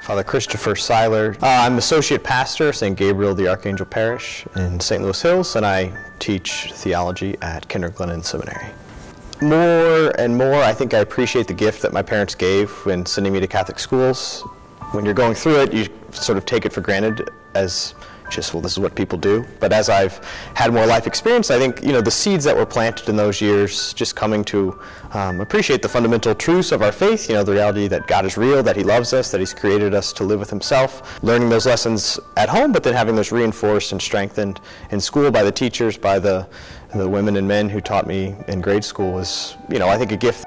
Father Christopher Seiler. I'm associate pastor of St. Gabriel the Archangel Parish in St. Louis Hills, and I teach theology at Kindergarten Seminary. More and more, I think I appreciate the gift that my parents gave when sending me to Catholic schools. When you're going through it, you sort of take it for granted as just, well, this is what people do. But as I've had more life experience, I think, the seeds that were planted in those years, just coming to appreciate the fundamental truths of our faith, the reality that God is real, that He loves us, that He's created us to live with Himself, learning those lessons at home, but then having those reinforced and strengthened in school by the teachers, by the women and men who taught me in grade school was, I think a gift.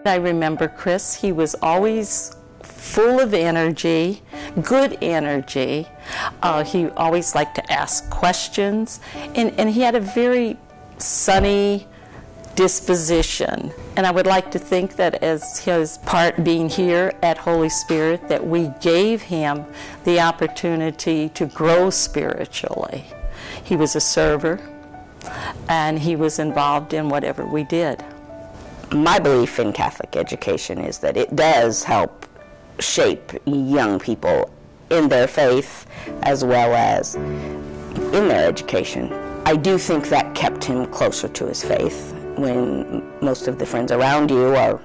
I remember Chris, he was always full of energy, good energy. He always liked to ask questions, and he had a very sunny disposition. And I would like to think that as his part being here at Holy Spirit, that we gave him the opportunity to grow spiritually. He was a server, and he was involved in whatever we did. My belief in Catholic education is that it does help shape young people in their faith as well as in their education. I do think that kept him closer to his faith. When most of the friends around you are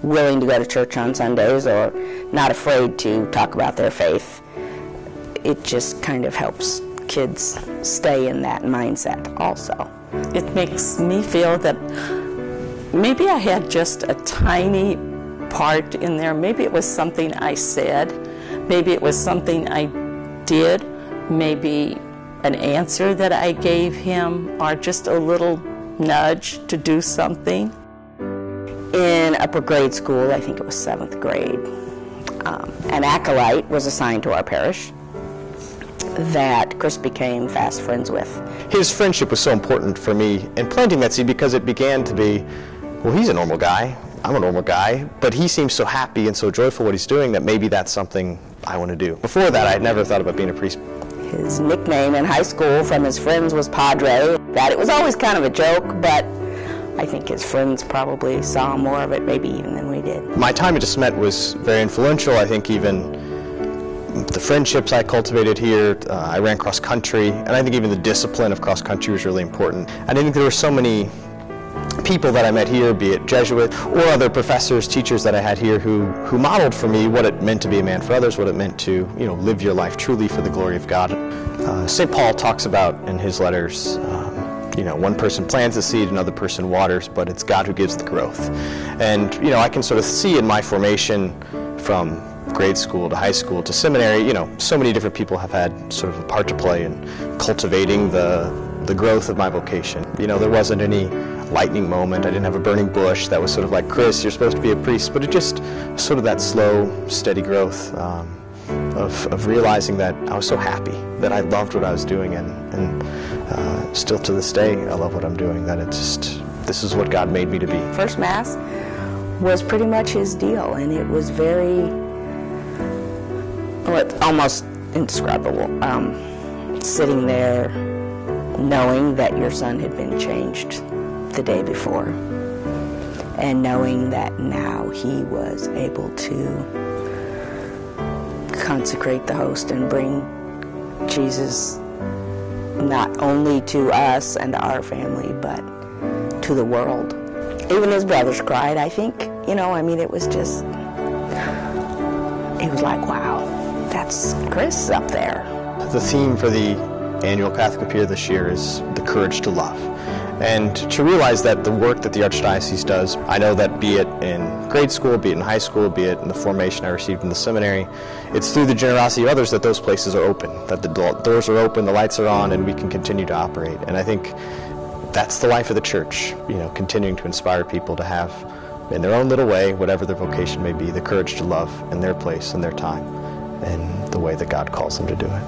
willing to go to church on Sundays or not afraid to talk about their faith, it just kind of helps kids stay in that mindset also. It makes me feel that maybe I had just a tiny part in there. Maybe it was something I said, maybe it was something I did, maybe an answer that I gave him, or just a little nudge to do something. In upper grade school, I think it was 7th grade, an acolyte was assigned to our parish that Chris became fast friends with. His friendship was so important for me in planting that seed because it began to be, well, he's a normal guy, I'm a normal guy, but he seems so happy and so joyful what he's doing that maybe that's something I want to do. Before that, I had never thought about being a priest. His nickname in high school from his friends was Padre. That it was always kind of a joke, but I think his friends probably saw more of it maybe even than we did. My time at Smet was very influential. I think even the friendships I cultivated here, I ran cross country, and I think even the discipline of cross country was really important. And I think there were so many people that I met here, be it Jesuit or other professors, teachers that I had here who modeled for me what it meant to be a man for others, what it meant to live your life truly for the glory of God. St. Paul talks about in his letters, one person plants a seed, another person waters, but it's God who gives the growth. And I can sort of see in my formation from grade school to high school to seminary, so many different people have had sort of a part to play in cultivating the growth of my vocation. There wasn't any lightning moment. I didn't have a burning bush that was sort of like, Chris, you're supposed to be a priest, but it just sort of that slow, steady growth of realizing that I was so happy, that I loved what I was doing, and still to this day, I love what I'm doing, that this is what God made me to be. First Mass was pretty much his deal, and it was almost indescribable. Sitting there knowing that your son had been changed the day before, and knowing that now he was able to consecrate the host and bring Jesus not only to us and our family, but to the world. Even his brothers cried, I think. It was just, it was like, wow, that's Chris up there. The theme for the annual Catholic Year this year is the courage to love. And to realize that the work that the Archdiocese does, I know that be it in grade school, be it in high school, be it in the formation I received in the seminary, it's through the generosity of others that those places are open, that the doors are open, the lights are on, and we can continue to operate. And I think that's the life of the Church, continuing to inspire people to have, in their own little way, whatever their vocation may be, the courage to love in their place and their time, and the way that God calls them to do it.